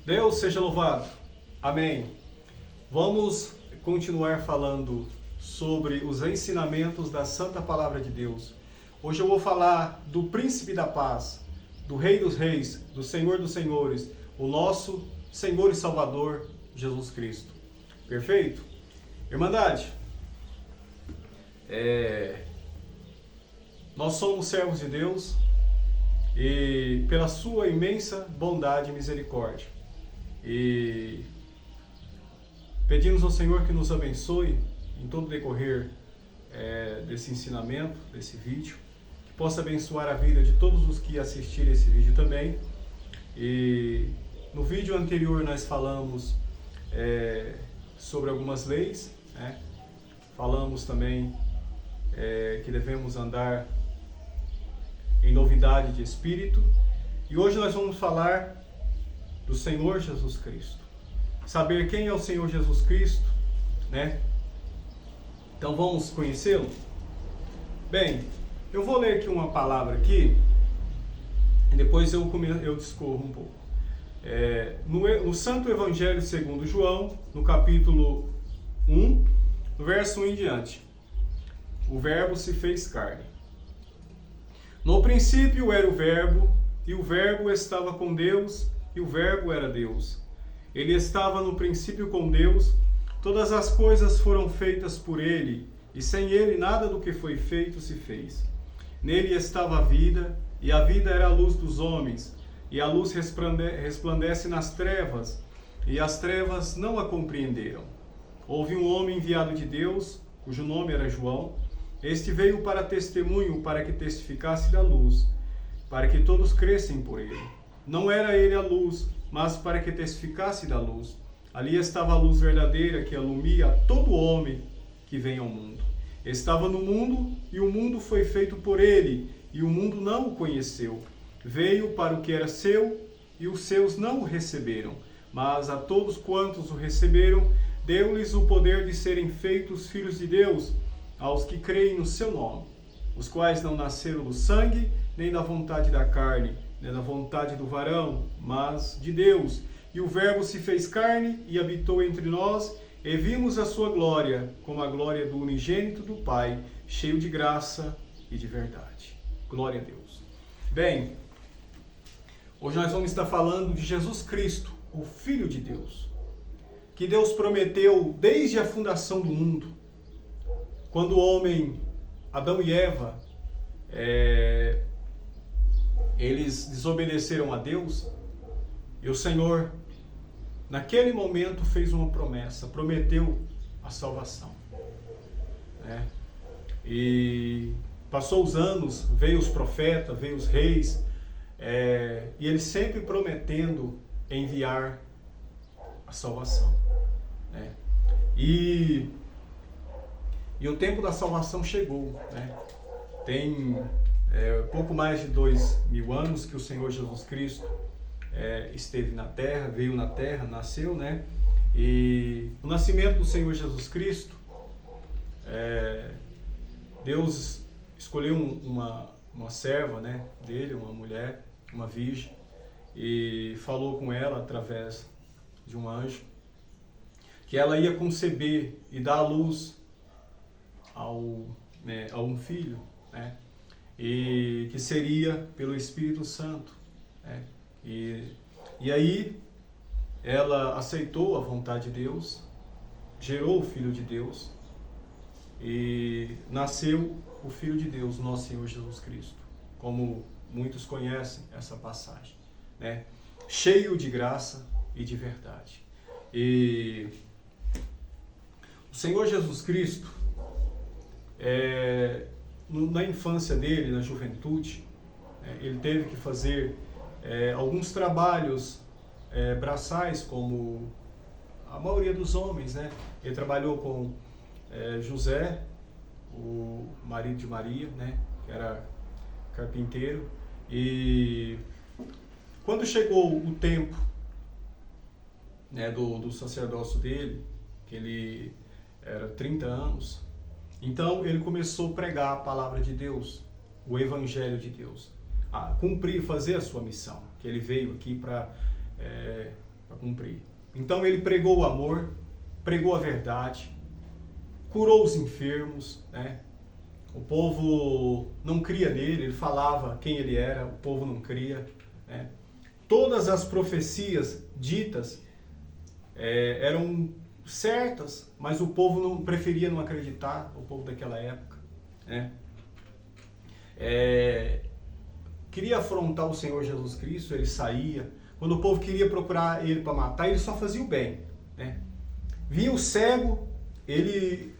Deus seja louvado. Amém. Vamos continuar falando sobre os ensinamentos da Santa Palavra de Deus. Hoje eu vou falar do Príncipe da Paz, do Rei dos Reis, do Senhor dos Senhores, o nosso Senhor e Salvador, Jesus Cristo. Perfeito? Irmandade, nós somos servos de Deus e pela sua imensa bondade e misericórdia. E pedimos ao Senhor que nos abençoe em todo o decorrer desse ensinamento, desse vídeo, que possa abençoar a vida de todos os que assistirem esse vídeo também. E no vídeo anterior nós falamos sobre algumas leis, né? Falamos também que devemos andar em novidade de espírito. E hoje nós vamos falar do Senhor Jesus Cristo. Saber quem é o Senhor Jesus Cristo, né? Então vamos conhecê-lo? Bem, eu vou ler aqui uma palavra aqui e depois eu discorro um pouco. No Santo Evangelho segundo João, no capítulo 1, no verso 1 em diante. O Verbo se fez carne. No princípio era o Verbo, e o Verbo estava com Deus, e o Verbo era Deus. Ele estava no princípio com Deus, todas as coisas foram feitas por ele, e sem ele nada do que foi feito se fez. Nele estava a vida, e a vida era a luz dos homens, e a luz resplandece nas trevas, e as trevas não a compreenderam. Houve um homem enviado de Deus, cujo nome era João. Este veio para testemunho, para que testificasse da luz, para que todos crescem por ele. Não era ele a luz, mas para que testificasse da luz. Ali estava a luz verdadeira que alumia a todo homem que vem ao mundo. Estava no mundo, e o mundo foi feito por ele, e o mundo não o conheceu. Veio para o que era seu, e os seus não o receberam. Mas a todos quantos o receberam, deu-lhes o poder de serem feitos filhos de Deus, aos que creem no seu nome, os quais não nasceram do sangue, nem da vontade da carne, nem da vontade do varão, mas de Deus. E o Verbo se fez carne e habitou entre nós, e vimos a sua glória, como a glória do unigênito do Pai, cheio de graça e de verdade. Glória a Deus. Bem, hoje nós vamos estar falando de Jesus Cristo, o Filho de Deus, que Deus prometeu desde a fundação do mundo. Quando o homem, Adão e Eva, eles desobedeceram a Deus, e o Senhor, naquele momento, fez uma promessa, prometeu a salvação. E passou os anos, veio os profetas, veio os reis, e ele sempre prometendo enviar a salvação. E o tempo da salvação chegou, né? Tem pouco mais de 2000 anos que o Senhor Jesus Cristo esteve na Terra, veio na Terra, nasceu, né? E o nascimento do Senhor Jesus Cristo, Deus escolheu uma serva, né, dele, uma mulher, uma virgem, e falou com ela através de um anjo que ela ia conceber e dar à luz a um filho, né? E que seria pelo Espírito Santo, né? E aí ela aceitou a vontade de Deus, gerou o Filho de Deus e nasceu o Filho de Deus, nosso Senhor Jesus Cristo, como muitos conhecem essa passagem, né? Cheio de graça e de verdade. E o Senhor Jesus Cristo, na infância dele, na juventude, ele teve que fazer alguns trabalhos braçais, como a maioria dos homens, né? Ele trabalhou com José, o marido de Maria, né? Que era carpinteiro. E quando chegou o tempo, né, do sacerdócio dele, que ele era 30 anos, então ele começou a pregar a palavra de Deus, o Evangelho de Deus, a cumprir, fazer a sua missão, que ele veio aqui para cumprir. Então ele pregou o amor, pregou a verdade, curou os enfermos, né? O povo não cria nele, ele falava quem ele era, o povo não cria, né? Todas as profecias ditas eram certas, mas o povo não preferia não acreditar, o povo daquela época, né? Queria afrontar o Senhor Jesus Cristo, ele saía. Quando o povo queria procurar ele para matar, ele só fazia o bem, né? Via o cego, ele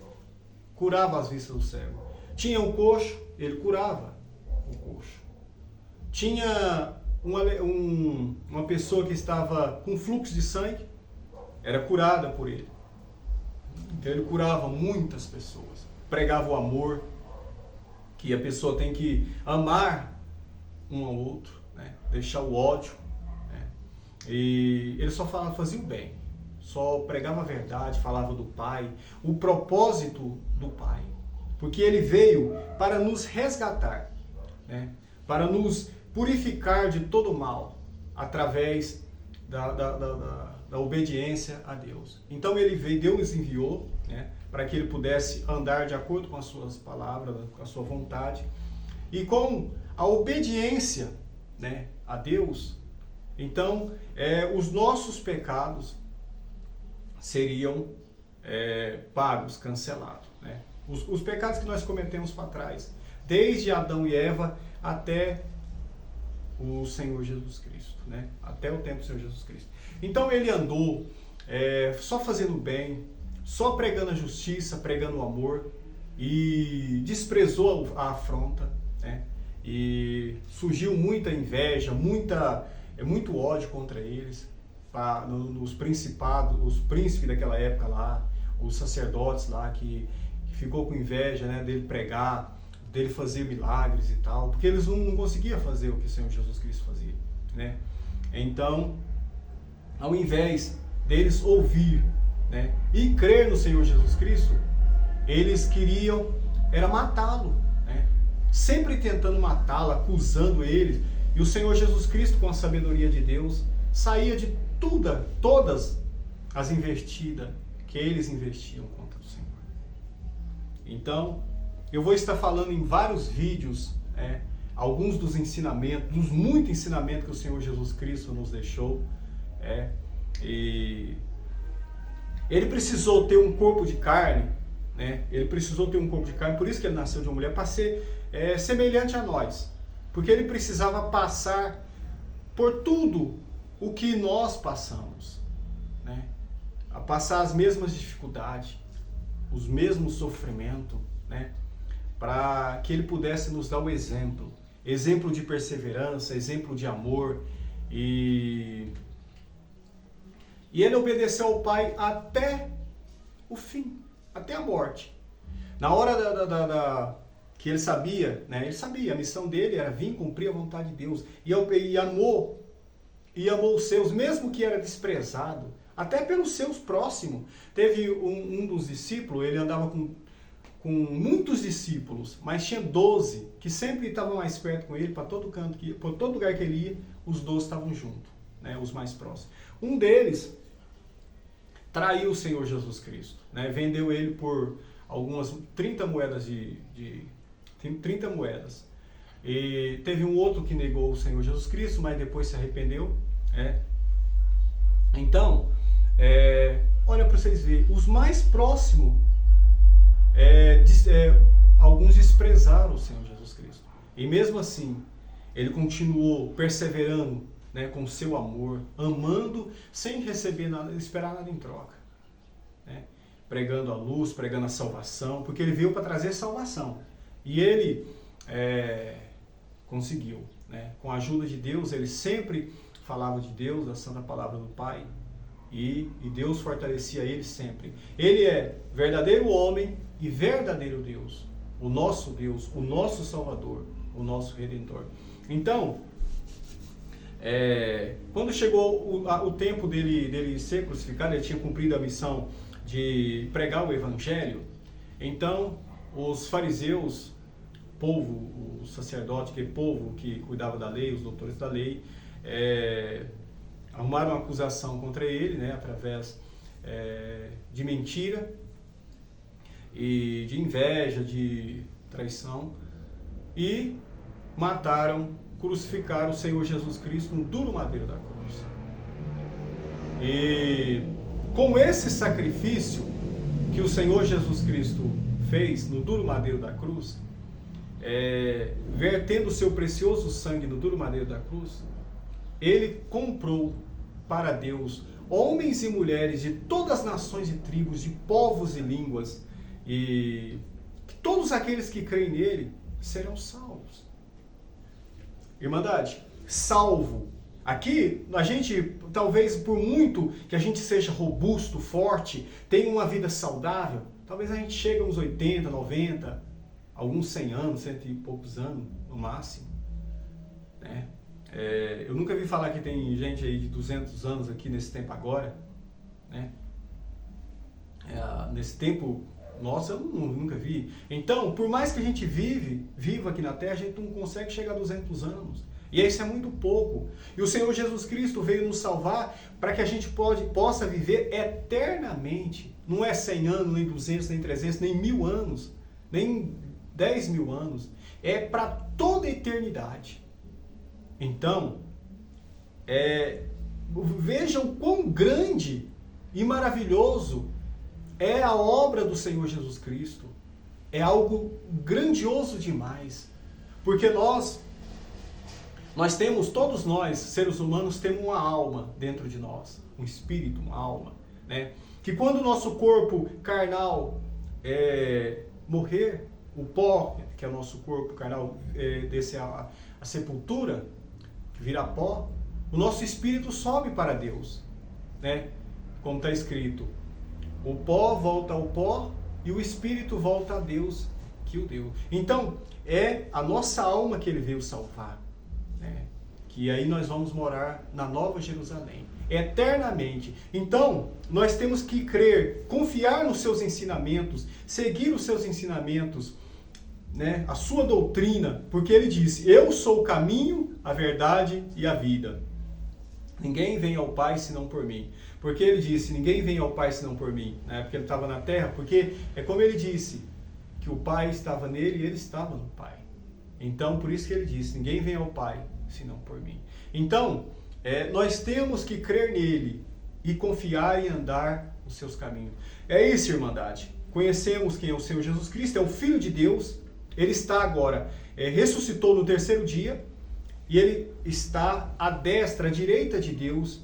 curava as vistas do cego. Tinha um coxo, ele curava o coxo. Tinha uma pessoa que estava com fluxo de sangue, era curada por ele. Então ele curava muitas pessoas. Pregava o amor, que a pessoa tem que amar um ao outro, né? Deixar o ódio, né? E ele só fazia o bem, só pregava a verdade, falava do Pai, o propósito do Pai, porque ele veio para nos resgatar, né? Para nos purificar de todo mal, através da obediência a Deus. Então ele veio, Deus enviou, né? Para que ele pudesse andar de acordo com as suas palavras, com a sua vontade, e com a obediência, né, a Deus, então os nossos pecados seriam pagos, cancelados, né? Os pecados que nós cometemos para trás, desde Adão e Eva até o Senhor Jesus Cristo, né? Até o tempo do Senhor Jesus Cristo. Então ele andou só fazendo bem, só pregando a justiça, pregando o amor, e desprezou a afronta, né? E surgiu muita inveja, muito ódio contra eles, nos principados, os príncipes daquela época lá, os sacerdotes lá que ficou com inveja, né, dele pregar, dele fazer milagres e tal, porque eles não conseguiam fazer o que o Senhor Jesus Cristo fazia, né? Então, ao invés deles ouvir, né, e crer no Senhor Jesus Cristo, eles queriam era matá-lo, né? Sempre tentando matá-lo, acusando ele. E o Senhor Jesus Cristo, com a sabedoria de Deus, saía de todas as investidas que eles investiam contra o Senhor. Então, eu vou estar falando em vários vídeos, alguns dos ensinamentos, dos muitos ensinamentos que o Senhor Jesus Cristo nos deixou. E ele precisou ter um corpo de carne, né? Ele precisou ter um corpo de carne, por isso que ele nasceu de uma mulher, para ser semelhante a nós. Porque ele precisava passar por tudo o que nós passamos, né? A passar as mesmas dificuldades, os mesmos sofrimentos, né? Para que ele pudesse nos dar o exemplo de perseverança, exemplo de amor, e ele obedeceu ao Pai até o fim, até a morte. Na hora que ele sabia, né? Ele sabia, a missão dele era vir cumprir a vontade de Deus, e amou os seus, mesmo que era desprezado, até pelos seus próximos. Teve um dos discípulos, ele andava com muitos discípulos, mas tinha 12 que sempre estavam mais perto com ele, para todo canto, por todo lugar que ele ia, os 12 estavam juntos, né, os mais próximos. Um deles traiu o Senhor Jesus Cristo, né, vendeu ele por algumas 30 moedas 30 moedas. E teve um outro que negou o Senhor Jesus Cristo, mas depois se arrependeu. Então, olha para vocês verem, os mais próximos, alguns desprezaram o Senhor Jesus Cristo. E mesmo assim, ele continuou perseverando, né, com o seu amor, amando, sem receber nada, esperar nada em troca, né? Pregando a luz, pregando a salvação, porque ele veio para trazer salvação. E ele conseguiu, né? Com a ajuda de Deus, ele sempre falava de Deus, da santa palavra do Pai, e Deus fortalecia ele sempre. Ele é verdadeiro homem e verdadeiro Deus, o nosso Salvador, o nosso Redentor. Então, quando chegou o tempo dele ser crucificado, ele tinha cumprido a missão de pregar o Evangelho. Então, os fariseus, povo, o sacerdote, aquele povo que cuidava da lei, os doutores da lei, arrumaram uma acusação contra ele, né, através de mentira e de inveja, de traição, e mataram, crucificaram o Senhor Jesus Cristo no duro madeiro da cruz. E com esse sacrifício que o Senhor Jesus Cristo fez no duro madeiro da cruz, vertendo o seu precioso sangue no duro madeiro da cruz, ele comprou para Deus homens e mulheres de todas as nações e tribos, de povos e línguas, e todos aqueles que creem nele serão salvos. Irmandade, salvo. Aqui, a gente, talvez por muito que a gente seja robusto, forte, tenha uma vida saudável, talvez a gente chegue a uns 80, 90, alguns 100 anos, 100 e poucos anos, no máximo. Né? Eu nunca vi falar que tem gente aí de 200 anos aqui nesse tempo agora. Né? Nesse tempo, nossa, eu nunca vi. Então, por mais que a gente viva aqui na Terra, a gente não consegue chegar a 200 anos. E isso é muito pouco. E o Senhor Jesus Cristo veio nos salvar para que a gente possa viver eternamente. Não é 100 anos, nem 200, nem 300, nem 1000 anos, nem 10 mil anos. É para toda a eternidade. Então, vejam quão grande e maravilhoso é a obra do Senhor Jesus Cristo. É algo grandioso demais. Porque nós temos, todos nós, seres humanos, temos uma alma dentro de nós. Um espírito, uma alma. Né? Que quando o nosso corpo carnal morrer, o pó, que é o nosso corpo carnal, descer a sepultura, que vira pó, o nosso espírito sobe para Deus. Né? Como está escrito, o pó volta ao pó e o espírito volta a Deus que o deu. Então, é a nossa alma que ele veio salvar. Né? Que aí nós vamos morar na Nova Jerusalém, eternamente. Então, nós temos que crer, confiar nos seus ensinamentos, seguir os seus ensinamentos, né? A sua doutrina, porque ele disse, eu sou o caminho, a verdade e a vida. Ninguém vem ao Pai senão por mim. Porque ele disse, ninguém vem ao Pai senão por mim. Né? Porque ele estava na terra, porque é como ele disse, que o Pai estava nele e ele estava no Pai. Então, por isso que ele disse, ninguém vem ao Pai senão por mim. Então, nós temos que crer nele e confiar e andar nos seus caminhos. É isso, irmandade. Conhecemos quem é o Senhor Jesus Cristo, é o Filho de Deus. Ele está agora, ressuscitou no terceiro dia, e ele está à destra, à direita de Deus,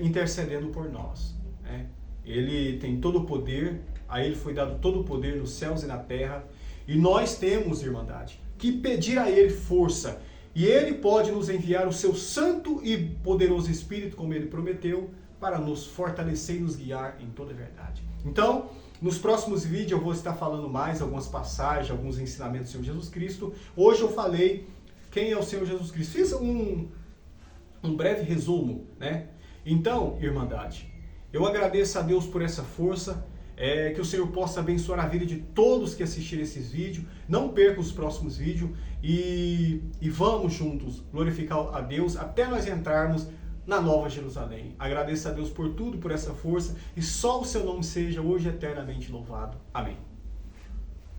intercedendo por nós. Né? Ele tem todo o poder, a ele foi dado todo o poder nos céus e na terra, e nós temos, irmandade, que pedir a ele força, e ele pode nos enviar o seu santo e poderoso Espírito, como ele prometeu, para nos fortalecer e nos guiar em toda a verdade. Então, nos próximos vídeos eu vou estar falando mais algumas passagens, alguns ensinamentos do Senhor Jesus Cristo. Hoje eu falei quem é o Senhor Jesus Cristo. Fiz um breve resumo, né? Então, irmandade, eu agradeço a Deus por essa força, que o Senhor possa abençoar a vida de todos que assistirem esses vídeos. Não perca os próximos vídeos e vamos juntos glorificar a Deus até nós entrarmos na Nova Jerusalém. Agradeço a Deus por tudo, por essa força, e só o seu nome seja hoje eternamente louvado. Amém.